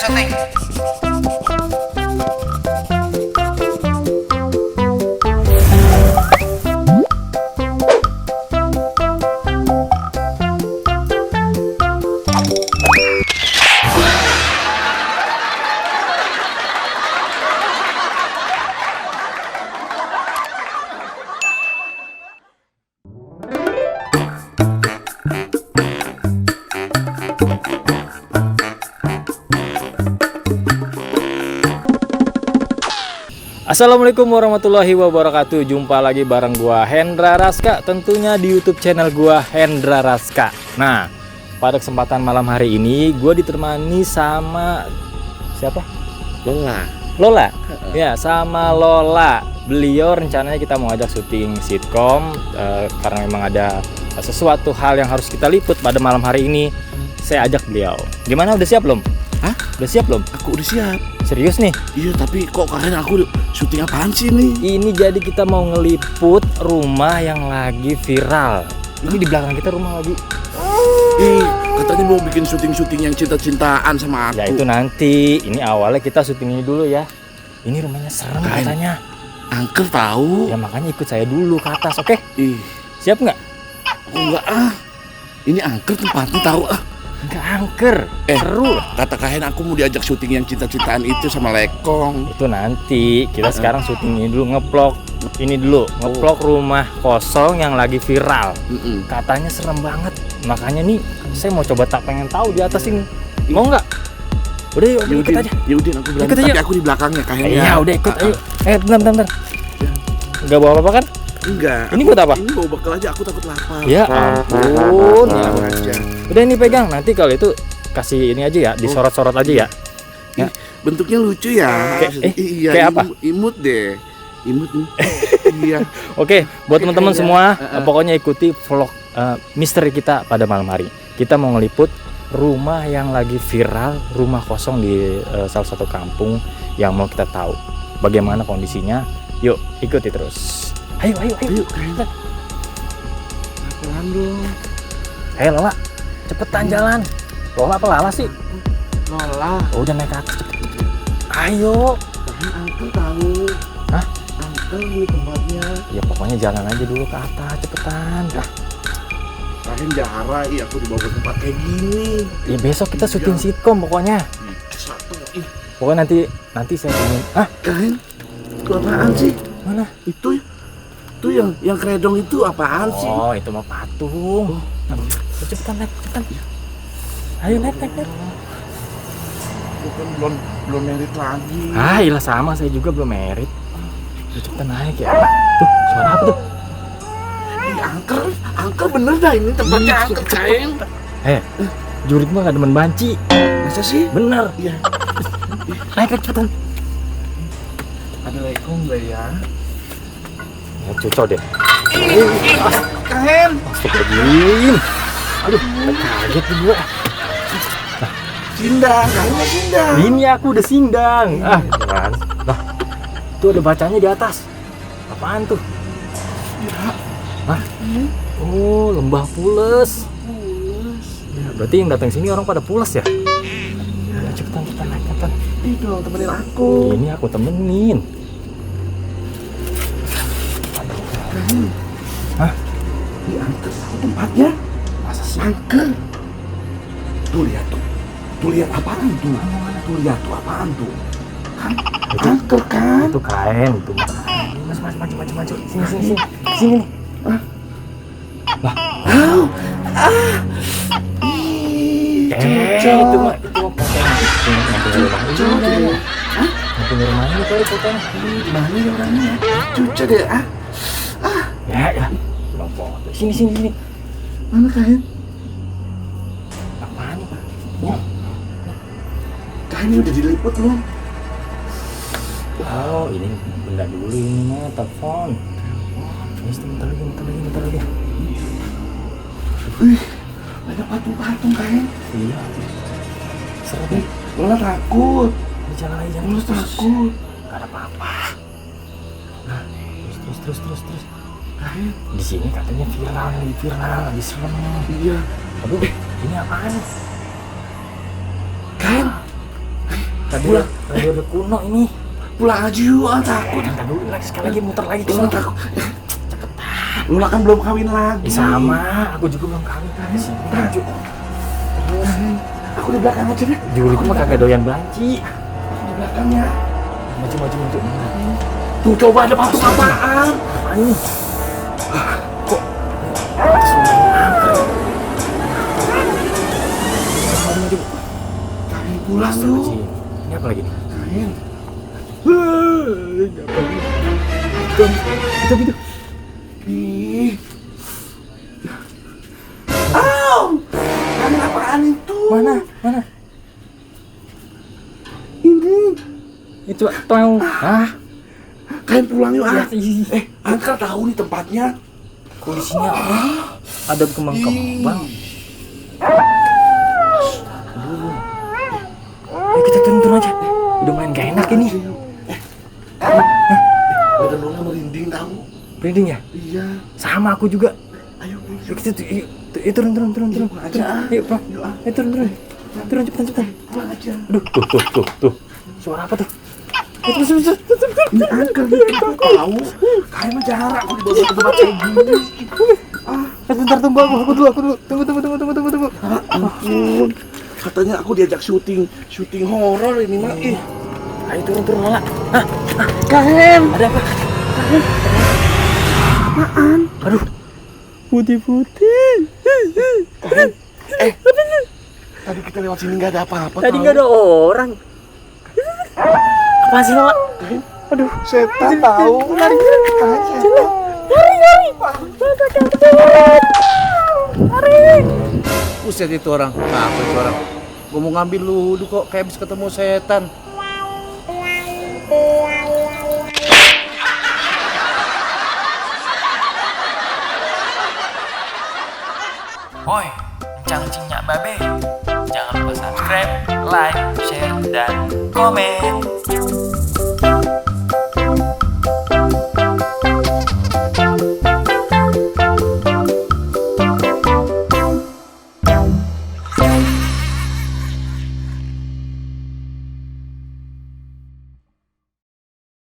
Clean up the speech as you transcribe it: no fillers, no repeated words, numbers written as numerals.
syuting. Assalamualaikum warahmatullahi wabarakatuh. Jumpa lagi bareng gua Hendra Raska, tentunya di YouTube channel gua Hendra Raska. Nah, pada kesempatan malam hari ini gua ditemani sama siapa? Lola. Ya, sama Lola. Beliau rencananya kita mau ajak syuting sitkom karena memang ada sesuatu hal yang harus kita liput pada malam hari ini. Saya ajak beliau. Gimana, udah siap belum? Hah? Udah siap belum? Aku udah siap. Serius nih? Iya, tapi kok kalian aku syuting apaan sih nih? Ini jadi kita mau ngeliput rumah yang lagi viral. Ini di belakang kita rumah lagi. Ih, katanya mau bikin syuting-syuting yang cinta-cintaan sama aku. Ya itu nanti. Ini awalnya kita syuting ini dulu ya. Ini rumahnya serem katanya. Angkel tahu. Ya makanya ikut saya dulu ke atas, oke? Ih, Siap nggak? enggak ah. Ini angker tempatnya tahu ah. Nggak angker. Seru. Kata Kahen aku mau diajak syuting yang cinta-cintaan itu sama Lekong. Itu nanti. Kita sekarang syuting ini dulu, ngeplok. Ini dulu, ngeplok rumah kosong yang lagi viral. Katanya serem banget. Makanya nih, saya mau coba pengen tahu di atas ini. Mau nggak? Udah yuk, ikut aja. Yudin, aku berani. Ikut aja, Tapi yuk. aku di belakangnya Kahen ya. Iya, udah ikut. Ayo. Bentar. Nggak bawa apa-apa kan? Enggak. Ini buat apa? Ini bawa bekal aja, aku takut lapar. Ya ampun. Tenang aja. Udah ini pegang. Nanti kalau itu kasih ini aja ya, disorot-sorot aja ya. Ya. Bentuknya lucu ya. Iya, kayak apa? Imut deh. Imut nih. Iya. Oke, buat teman-teman Kayaknya, semua, pokoknya ikuti vlog misteri kita pada malam hari. Kita mau ngeliput rumah yang lagi viral, rumah kosong di salah satu kampung yang mau kita tahu bagaimana kondisinya. Yuk, ikuti terus. Ayo. Ayo, Kahen. Pelan dong. Hei Lola, cepetan jalan. Lola apa Lala sih? Lola. Oh, udah naik ke atas cepet. Ayo. Kahen, Angkel tahu. Hah? Angkel di tempatnya. Ya pokoknya jalan aja dulu ke atas, cepetan. Kahen jarah, aku dibawa ke tempat kayak gini. Ya besok kita syuting sitkom pokoknya. Satu, Pokoknya nanti saya ingin. Kahen, itu apaan sih? Mana? Itu yang kredong itu apaan sih? Oh, itu mah patung. Cepetan naik, cepetan. Ayo naik. Bukan belum merit lagi. Ilah sama, saya juga belum merit. Udah cepetan naik ya. Tuh, suara apa tuh? Angkel bener dah ini tempatnya Angkel Kahen. Jurit mah gak demen banci. Masa sih? Bener. Iya. Naik cepetan. Ada Lekong gak ya? Ya cocok deh. Kahen. Astagfirullahaladzim. Aduh, kaget nih gue. Sindang, Kahennya sindang. Ini aku udah sindang. Kan. Nah, tuh ada bacanya di atas. Apaan tuh? Ya. Hah? Oh, lembah pules. Ya, berarti yang datang sini orang pada pules ya? Ya, cepetan naik, cepetan. Ih dong, temenin aku. Ini aku temenin. Hah? Ini Angkel tahu tempatnya. Masa sih? Angkel. Tuh lihat tuh. Tuh lihat apaan tuh? Mana? Tuh lihat tuh apaan tuh? Kan? Angkel kan? Itu kain, itu maju. Sini. Sini nih. Lah. Itu mah potong. Nanti rumahnya kali potong. Mana ya orangnya? Cucu deh Ya. Belum foto. Sini. Mana Kahen? Apaan nih? Kahen udah diliput belum? Oh, ini benda dulu ini mah telepon. Ini bentar lagi. Wih, ada patung-patung Kahen. Iya. Serem nih. Lola takut. Jangan. Lola takut. Gak ada apa-apa. Nah, terus. Kahen. Di sini katanya viral, lagi serem. Iya. Aduh, ini apaan? Kahen. Pulang. radio udah kuno ini. Pulang aja yuk, takut. Ntar dulu lagi, sekali lagi muter lagi ke Lu sana. takut. Lu kan belum kawin lagi. Sama, aku juga belum kawin kan. Sini maju. Aku di belakang aja deh. Juli mah kagak doyan banci. Di belakangnya. Maju. Tuh coba ada patung apaan? Apaan ini? Kok? Maju. Kalian pulang yuk. Ini apa lagi nih? Kalian. Itu. Ih. Aw! Kalian apaan itu? Mana? Ini. Itu tong. Kalian pulang yuk ah. Ih, Angkat tahu nih tempatnya. kondisinya ada kembang-kembang. Aduh. Ayo kita turun aja. Udah main gak enak ini. Badan Nona merinding tahu. Merinding ya? Iya. Sama aku juga. Ayo. Yuk kita turun. Pulang aja. Yuk, Pak. Yuk ah. Turun. Turun cepetan. Pulang aja. Aduh, tuh. Suara apa tuh? Betul. Ini angkat gitu tahu. Kalian mah jarak aku dibawa ke tempat kayak gini. Bentar tunggu aku dulu. Tunggu. Ampun. Katanya aku diajak syuting horor ini mah. Ih. Ayo turun Lala. Kalian. Ada apa? Apaan? Aduh. Putih. Tadi kita lewat sini nggak ada apa-apa. Tadi tahu. nggak ada orang. Apaan sih Lala? Aduh, setan tahu. Lari. Buset itu orang, apa itu orang? Gue mau ngambil ludu kok kayak bisa ketemu setan. Woi, cangcingnya babe. Jangan lupa subscribe, like, share, dan komen.